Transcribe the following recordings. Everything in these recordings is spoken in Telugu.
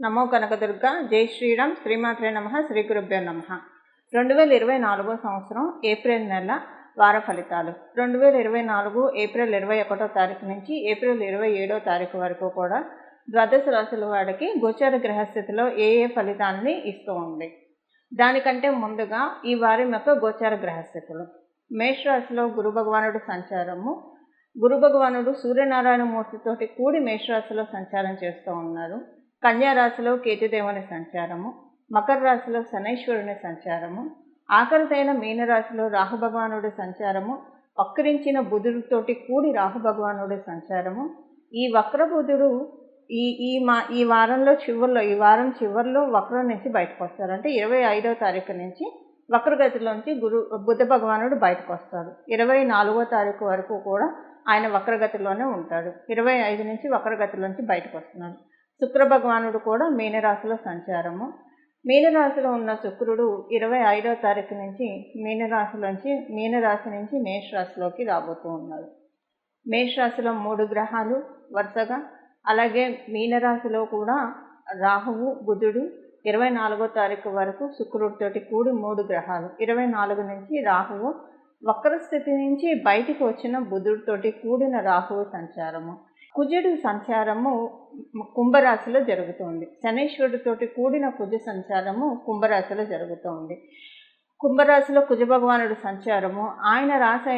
నమో కనకదుర్గ. జై శ్రీరామ్. శ్రీమాత్రే నమః. శ్రీ గురుభ్యో నమః. 2024 సంవత్సరం ఏప్రిల్ నెల వార ఫలితాలు. 2024 ఏప్రిల్ 21వ తారీఖు నుంచి ఏప్రిల్ 27వ తారీఖు వరకు కూడా ద్వాదశ రాశుల వాడికి గోచార గ్రహస్థితిలో ఏ ఫలితాన్ని ఇస్తూ ఉంది. దానికంటే ముందుగా ఈ వారం యొక్క గోచార గ్రహస్థితులు. మేషరాశిలో గురు భగవానుడు సంచారము. గురు భగవానుడు సూర్యనారాయణ మూర్తితోటి కూడి మేషరాశిలో సంచారం చేస్తూ ఉన్నారు. కన్యా రాశిలో కేతుదేవుని సంచారము, మకర రాశిలో శనైశ్వరుని సంచారము, ఆఖరిదైన మీనరాశిలో రాహు భగవానుడి సంచారము, వక్రించిన బుధుడితోటి కూడి రాహు భగవానుడి సంచారము. ఈ వక్ర బుధుడు ఈ వారం చివరిలో వక్రం నుంచి బయటకు వస్తారు. అంటే 25వ తారీఖు నుంచి వక్రగతిలోంచి బుధ భగవానుడు బయటకు వస్తాడు. 24వ తారీఖు వరకు కూడా ఆయన వక్రగతిలోనే ఉంటాడు. 25 నుంచి వక్రగతిలోంచి బయటకు వస్తున్నాడు. శుక్ర భగవానుడు కూడా మీనరాశిలో సంచారము. మీనరాశిలో ఉన్న శుక్రుడు 25వ తారీఖు నుంచి మీనరాశి నుంచి మేషరాశిలోకి రాబోతూ ఉన్నాడు. మేషరాశిలో 3 గ్రహాలు వరుసగా, అలాగే మీనరాశిలో కూడా రాహువు బుధుడు 24వ తారీఖు వరకు శుక్రుడితోటి కూడి 3 గ్రహాలు. 24 నుంచి రాహువు వక్రస్థితి నుంచి బయటికి వచ్చిన బుధుడితోటి కూడిన రాహువు సంచారము. కుజుడు సంచారము కుంభరాశిలో జరుగుతుంది. శనైశ్వరుడితోటి కూడిన కుజ సంచారము కుంభరాశిలో జరుగుతుంది. కుంభరాశిలో కుజ భగవానుడు సంచారము. ఆయన రాశి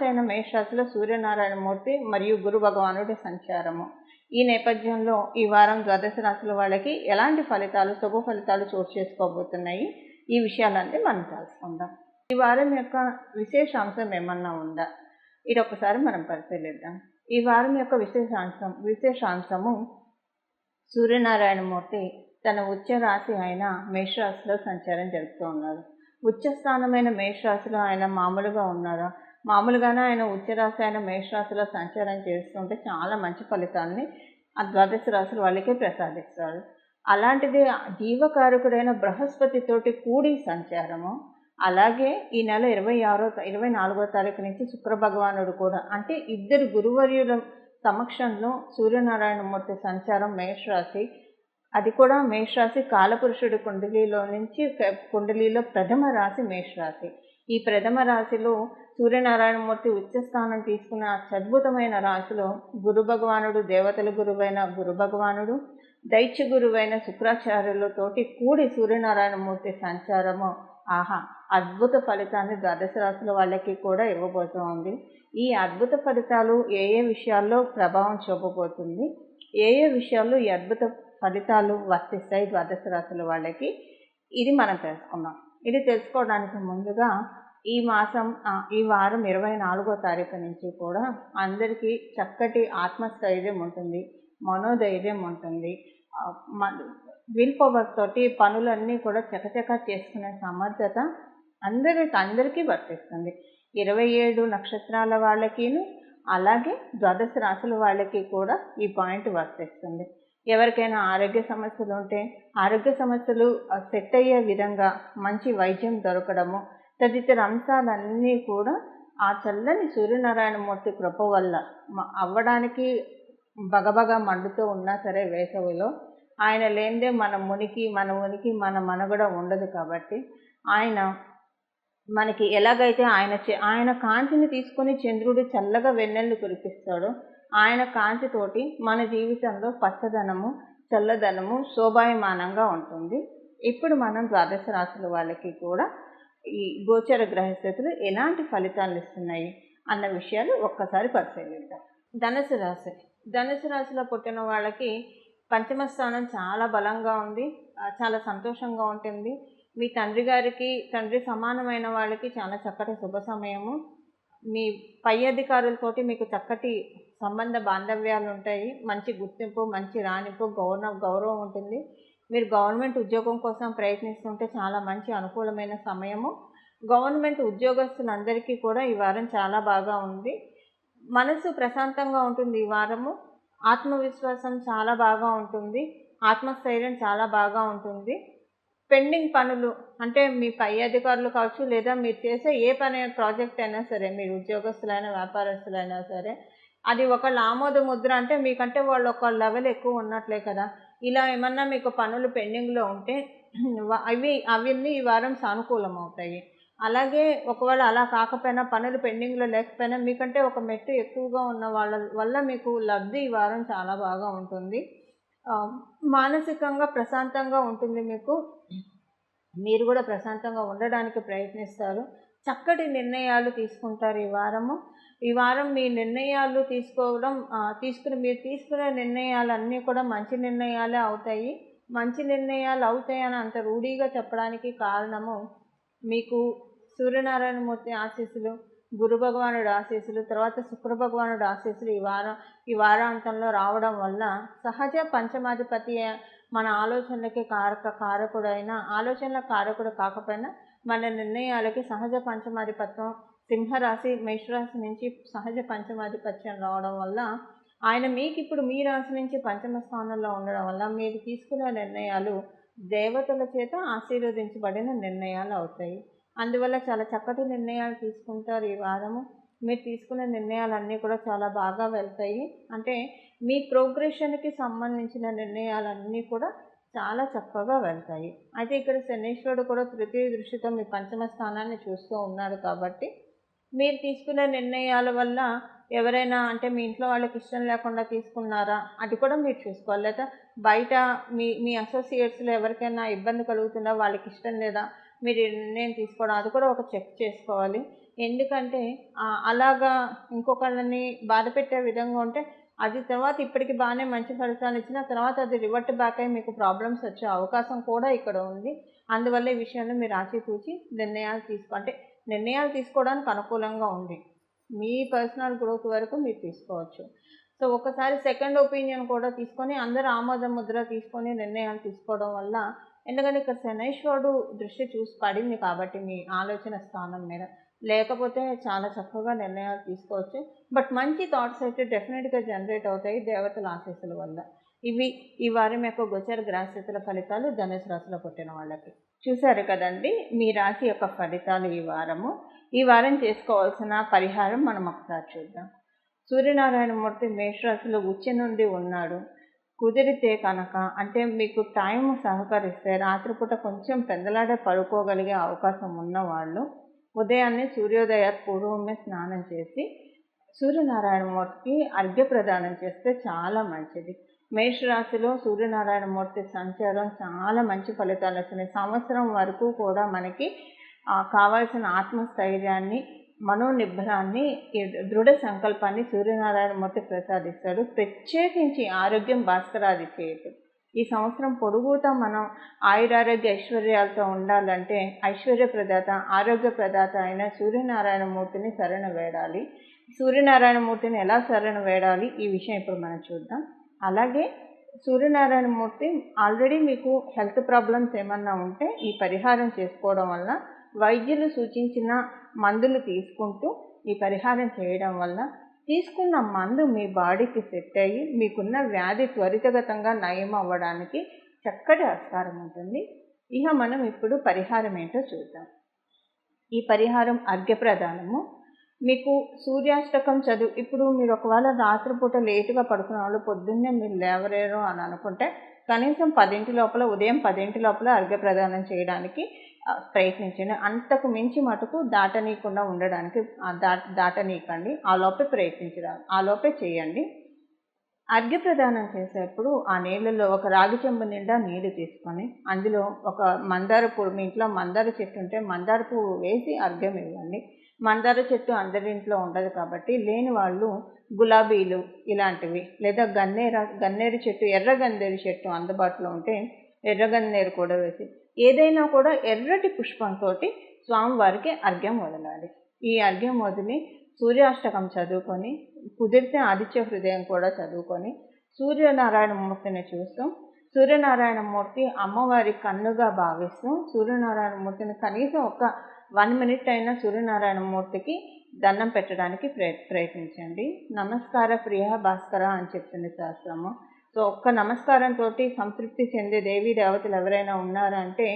అయిన మేషరాశిలో సూర్యనారాయణ మూర్తి మరియు గురు భగవానుడి సంచారము. ఈ నేపథ్యంలో ఈ వారం ద్వాదశ రాశుల వాళ్ళకి ఎలాంటి ఫలితాలు, శుభ ఫలితాలు చోటు చేసుకోబోతున్నాయి, ఈ విషయాలన్నీ మనం తెలుసుకుందాం. ఈ వారం యొక్క విశేషాంశం ఏమన్నా ఉందా, ఇది ఒకసారి మనం పరిశీలిద్దాం. ఈ వారం యొక్క విశేషాంశము సూర్యనారాయణ మూర్తి తన ఉచ్చ రాశి అయిన మేషరాశిలో సంచారం జరుపుతూ ఉన్నారు. ఉచ్చ స్థానమైన మేషరాశిలో ఆయన మామూలుగానే ఆయన ఉచ్చరాశి అయిన మేషరాశిలో సంచారం చేస్తుంటే చాలా మంచి ఫలితాలని ఆ ద్వాదశ రాశుల వాళ్ళకే ప్రసాదిస్తాడు. అలాంటిది జీవకారకుడైన బృహస్పతితోటి కూడి సంచారము. అలాగే ఈ నెల 24వ తారీఖు నుంచి శుక్ర భగవానుడు కూడా, అంటే ఇద్దరు గురువర్యుల సమక్షంలో సూర్యనారాయణ మూర్తి సంచారం మేషరాశి. అది కూడా మేషరాశి కాలపురుషుడి కుండలిలో ప్రథమ రాశి మేషరాశి. ఈ ప్రథమ రాశిలో సూర్యనారాయణ మూర్తి ఉచ్చస్థానం తీసుకున్న అద్భుతమైన రాశిలో గురు భగవానుడు, దేవతల గురువైన గురు భగవానుడు, దైత్య గురువైన శుక్రాచార్యులతోటి కూడి సూర్యనారాయణ మూర్తి సంచారము అద్భుత ఫలితాన్ని ద్వాదశ రాశుల వాళ్ళకి కూడా ఇవ్వబోతోంది. ఈ అద్భుత ఫలితాలు ఏ విషయాల్లో ప్రభావం చూపబోతుంది, ఏ విషయాల్లో ఈ అద్భుత ఫలితాలు వర్తిస్తాయి ద్వాదశ రాశుల వాళ్ళకి, ఇది మనం తెలుసుకున్నాం. ఇది తెలుసుకోవడానికి ముందుగా ఈ వారం 24వ తారీఖు నుంచి కూడా అందరికీ చక్కటి ఆత్మస్థైర్యం ఉంటుంది, మనోధైర్యం ఉంటుంది. విల్ పవర్ తోటి పనులన్నీ కూడా చకచకా చేసుకునే సమర్థత అందరికీ వర్తిస్తుంది. 27 నక్షత్రాల వాళ్ళకిను అలాగే ద్వాదశ రాశుల వాళ్ళకి కూడా ఈ పాయింట్ వర్తిస్తుంది. ఎవరికైనా ఆరోగ్య సమస్యలు ఉంటే ఆరోగ్య సమస్యలు సెట్ అయ్యే విధంగా మంచి వైద్యం దొరకడము, తదితర అంశాలన్నీ కూడా ఆ చల్లని సూర్యనారాయణ మూర్తి కృప వల్ల అవ్వడానికి బగబగ మండుతూ ఉన్నా సరే వేసవిలో ఆయన లేనిదే మన ఉనికి మన మనుగడ ఉండదు. కాబట్టి ఆయన మనకి ఎలాగైతే ఆయన కాంతిని తీసుకొని చంద్రుడు చల్లగా వెన్నెల్లు కురిపిస్తాడో, ఆయన కాంతితోటి మన జీవితంలో పచ్చదనము, చల్లదనము శోభాయమానంగా ఉంటుంది. ఇప్పుడు మనం ద్వాదశ రాశుల వాళ్ళకి కూడా ఈ గోచర గ్రహస్థితులు ఎలాంటి ఫలితాలు ఇస్తున్నాయి అన్న విషయాలు ఒక్కసారి పరిశీలిద్దాం. ధనుసు రాశిలో పుట్టిన వాళ్ళకి పంచమ స్థానం చాలా బలంగా ఉంది, చాలా సంతోషంగా ఉంటుంది. మీ తండ్రి సమానమైన వాళ్ళకి చాలా చక్కటి శుభ సమయము. మీ పై అధికారులతోటి మీకు చక్కటి సంబంధ బాంధవ్యాలు ఉంటాయి. మంచి గుర్తింపు, మంచి రాణింపు, గౌరవం ఉంటుంది. మీరు గవర్నమెంట్ ఉద్యోగం కోసం ప్రయత్నిస్తుంటే చాలా మంచి అనుకూలమైన సమయము. గవర్నమెంట్ ఉద్యోగస్తులందరికీ కూడా ఈ వారం చాలా బాగా ఉంది. మనసు ప్రశాంతంగా ఉంటుంది ఈ వారము. ఆత్మవిశ్వాసం చాలా బాగా ఉంటుంది, ఆత్మస్థైర్యం చాలా బాగా ఉంటుంది. పెండింగ్ పనులు అంటే మీ పై అధికారులు కావచ్చు, లేదా మీరు చేసే ఏ ప్రాజెక్ట్ అయినా సరే, మీరు ఉద్యోగస్తులైనా వ్యాపారస్తులైనా సరే, అది ఒకళ్ళ ఆమోద ముద్ర అంటే మీకంటే వాళ్ళు ఒక లెవెల్ ఎక్కువ ఉన్నట్లే కదా. ఇలా ఏమన్నా మీకు పనులు పెండింగ్లో ఉంటే అవన్నీ ఈ వారం సానుకూలం అవుతాయి. అలాగే ఒకవేళ అలా కాకపోయినా, పనులు పెండింగ్లో లేకపోయినా, మీకంటే ఒక మెట్టు ఎక్కువగా ఉన్న వాళ్ళ వల్ల మీకు లబ్ధి ఈ వారం చాలా బాగా ఉంటుంది. మానసికంగా ప్రశాంతంగా ఉంటుంది మీకు. మీరు కూడా ప్రశాంతంగా ఉండడానికి ప్రయత్నిస్తారు. చక్కటి నిర్ణయాలు తీసుకుంటారు ఈ వారము. ఈ వారం మీ నిర్ణయాలు మీరు తీసుకునే నిర్ణయాలన్నీ కూడా మంచి నిర్ణయాలే అవుతాయి. మంచి నిర్ణయాలు అవుతాయని అంత రూఢీగా చెప్పడానికి కారణము, మీకు సూర్యనారాయణమూర్తి ఆశీస్సులు, గురు భగవానుడి ఆశీస్సులు, తర్వాత శుక్ర భగవానుడి ఆశీస్సులు ఈ వారాంతంలో రావడం వల్ల, సహజ పంచమాధిపతి మన ఆలోచనలకి ఆలోచనల కారకుడు కాకపోయినా మన నిర్ణయాలకి సహజ పంచమాధిపత్యం సింహరాశి, మేషరాశి నుంచి సహజ పంచమాధిపత్యం రావడం వల్ల, ఆయన మీకు ఇప్పుడు మీ రాశి నుంచి పంచమ స్థానంలో ఉండడం వల్ల మీరు తీసుకునే నిర్ణయాలు దేవతల చేత ఆశీర్వదించబడిన నిర్ణయాలు అవుతాయి. అందువల్ల చాలా చక్కటి నిర్ణయాలు తీసుకుంటారు ఈ వారము. మీరు తీసుకునే నిర్ణయాలన్నీ కూడా చాలా బాగా వెళ్తాయి. అంటే మీ ప్రోగ్రెషన్కి సంబంధించిన నిర్ణయాలన్నీ కూడా చాలా చక్కగా వెళ్తాయి. అయితే ఇక్కడ శనీశ్వరుడు కూడా తృతీయ దృష్టితో మీ పంచమ స్థానాన్ని చూస్తూ ఉన్నాడు కాబట్టి, మీరు తీసుకునే నిర్ణయాల వల్ల ఎవరైనా, అంటే మీ ఇంట్లో వాళ్ళకి ఇష్టం లేకుండా తీసుకున్నారా అది కూడా మీరు చూసుకోవాలి. లేదా బయట మీ అసోసియేట్స్లో ఎవరికైనా ఇబ్బంది కలుగుతుందా, వాళ్ళకి ఇష్టం లేదా మీరు నిర్ణయం తీసుకోవడం, అది కూడా ఒక చెక్ చేసుకోవాలి. ఎందుకంటే అలాగా ఇంకొకళ్ళని బాధ పెట్టే విధంగా ఉంటే అది తర్వాత ఇప్పటికి బాగానే మంచి ఫలితాలు ఇచ్చిన తర్వాత అది రివర్ట్ బ్యాక్ అయ్యి మీకు ప్రాబ్లమ్స్ వచ్చే అవకాశం కూడా ఇక్కడ ఉంది. అందువల్ల ఈ విషయంలో మీరు ఆచితూచి నిర్ణయాలు తీసుకోవడానికి అనుకూలంగా ఉంది. మీ పర్సనల్ గ్రోత్ వరకు మీరు తీసుకోవచ్చు. సో ఒకసారి సెకండ్ ఒపీనియన్ కూడా తీసుకొని, అందరూ ఆమోద ముద్ర తీసుకొని నిర్ణయాలు తీసుకోవడం వల్ల, ఎందుకంటే ఇక్కడ శనైశ్వరుడు దృష్టి పడింది కాబట్టి మీ ఆలోచన స్థానం మీద, లేకపోతే చాలా చక్కగా నిర్ణయాలు తీసుకోవచ్చు. బట్ మంచి థాట్స్ అయితే డెఫినెట్గా జనరేట్ అవుతాయి దేవతల ఆశీస్సుల వల్ల. ఇవి ఈ వారం యొక్క గోచర గ్రహస్థితుల ఫలితాలు ధనుసు రాశిలో పుట్టిన వాళ్ళకి. చూశారు కదండి మీ రాశి యొక్క ఫలితాలు ఈ వారం చేసుకోవాల్సిన పరిహారం మనం ఒకసారి చూద్దాం. సూర్యనారాయణమూర్తి మేషరాశిలో ఉచ్చి నుండి ఉన్నాడు. కుదిరితే కనుక, అంటే మీకు టైం సహకరిస్తే రాత్రిపూట కొంచెం పెందలాడే పడుకోగలిగే అవకాశం ఉన్నవాళ్ళు ఉదయాన్నే సూర్యోదయ పూర్వమే స్నానం చేసి సూర్యనారాయణమూర్తికి అర్ఘ్య ప్రదానం చేస్తే చాలా మంచిది. మేషరాశిలో సూర్యనారాయణమూర్తి సంచారం చాలా మంచి ఫలితాలు వస్తున్నాయి. సంవత్సరం వరకు కూడా మనకి కావాల్సిన ఆత్మస్థైర్యాన్ని, మనోనిబ్బరాన్ని, దృఢ సంకల్పాన్ని సూర్యనారాయణమూర్తి ప్రసాదిస్తాడు. ప్రత్యేకించి ఆరోగ్యం భాస్కరాది చేయటం. ఈ సంవత్సరం పొడుగుతా మనం ఆయురారోగ్య ఐశ్వర్యాలతో ఉండాలంటే ఐశ్వర్యప్రదాత, ఆరోగ్య ప్రదాత అయిన సూర్యనారాయణమూర్తిని శరణ వేడాలి. సూర్యనారాయణమూర్తిని ఎలా శరణ వేడాలి ఈ విషయం ఇప్పుడు మనం చూద్దాం. అలాగే సూర్యనారాయణమూర్తి ఆల్రెడీ మీకు హెల్త్ ప్రాబ్లమ్స్ ఏమన్నా ఉంటే ఈ పరిహారం చేసుకోవడం వల్ల, వైద్యులు సూచించిన మందులు తీసుకుంటూ ఈ పరిహారం చేయడం వల్ల తీసుకున్న మందు మీ బాడీకి సెట్ అయ్యి మీకున్న వ్యాధి త్వరితగతంగా నయం అవ్వడానికి చక్కటి ఆస్కారం ఉంటుంది. ఇక మనం ఇప్పుడు పరిహారం ఏంటో చూద్దాం. ఈ పరిహారం అర్ఘ్యప్రదానము. మీకు సూర్యాష్టకం ఇప్పుడు మీరు ఒకవేళ రాత్రిపూట లేటుగా పడుకున్న వాళ్ళు పొద్దున్నే మీరు లేవలేరు అని అనుకుంటే కనీసం ఉదయం 10 లోపల అర్ఘ్యప్రదానం చేయడానికి ప్రయత్నించండి. అంతకు మించి మటుకు దాటనీయకుండా ఉండడానికి దాటనీయకండి. ఆ లోపే చేయండి. అర్ఘ్యప్రదానం చేసేప్పుడు ఆ నీళ్ళలో ఒక రాగి చెంబు నిండా నీళ్లు తీసుకొని అందులో ఒక మందార పువ్వు, మీ ఇంట్లో మందార చెట్టు ఉంటే మందార పువ్వు వేసి అర్ఘ్యం ఇవ్వండి. మందార చెట్టు అందరింట్లో ఉండదు కాబట్టి లేని వాళ్ళు గులాబీలు ఇలాంటివి, లేదా గన్నేరు చెట్టు, ఎర్ర గన్నేరు చెట్టు అందుబాటులో ఉంటే ఎర్ర గన్నేరు కూడా వేసి, ఏదైనా కూడా ఎర్రటి పుష్పంతో స్వామివారికి అర్ఘ్యం వదలాలి. ఈ అర్ఘ్యం వదిలి సూర్యాష్టకం చదువుకొని, కుదిరితే ఆదిత్య హృదయం కూడా చదువుకొని సూర్యనారాయణమూర్తిని చూస్తూ, సూర్యనారాయణమూర్తి అమ్మవారి కన్నుగా భావిస్తూ సూర్యనారాయణమూర్తిని కనీసం ఒక 1 minute అయినా సూర్యనారాయణమూర్తికి దండం పెట్టడానికి ప్రయత్నించండి. నమస్కార ప్రియ భాస్కర అని చెప్తుంది శాస్త్రము. సో ఒక్క నమస్కారంతో సంతృప్తి చెందే దేవీ దేవతలు ఎవరైనా ఉన్నారంటే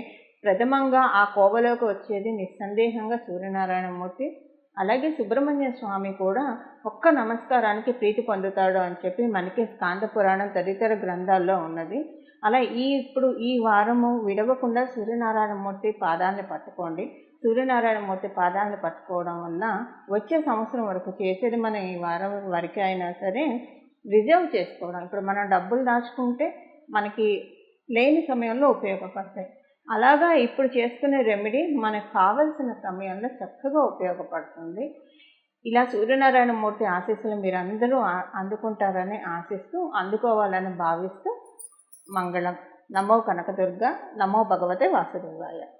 ప్రథమంగా ఆ కోవలోకి వచ్చేది నిస్సందేహంగా సూర్యనారాయణమూర్తి. అలాగే సుబ్రహ్మణ్య స్వామి కూడా ఒక్క నమస్కారానికి ప్రీతి పొందుతాడు అని చెప్పి మనకి స్కాంద పురాణం తదితర గ్రంథాల్లో ఉన్నది. అలా ఇప్పుడు ఈ వారము విడవకుండా సూర్యనారాయణమూర్తి పాదాన్ని పట్టుకోండి. సూర్యనారాయణమూర్తి పాదాన్ని పట్టుకోవడం వల్ల వచ్చే సంవత్సరం వరకు చేసేది మనం ఈ వారం వరకు అయినా సరే రిజర్వ్ చేసుకోవడం. ఇప్పుడు మనం డబ్బులు దాచుకుంటే మనకి లేని సమయంలో ఉపయోగపడతాయి. అలాగా ఇప్పుడు చేసుకునే రెమెడీ మనకు కావలసిన సమయంలో చక్కగా ఉపయోగపడుతుంది. ఇలా సూర్యనారాయణమూర్తి ఆశీస్సులు మీరందరూ అందుకుంటారని ఆశిస్తూ, అందుకోవాలని భావిస్తూ మంగళం. నమో కనకదుర్గ, నమో భగవతే వాసుదేవాయ.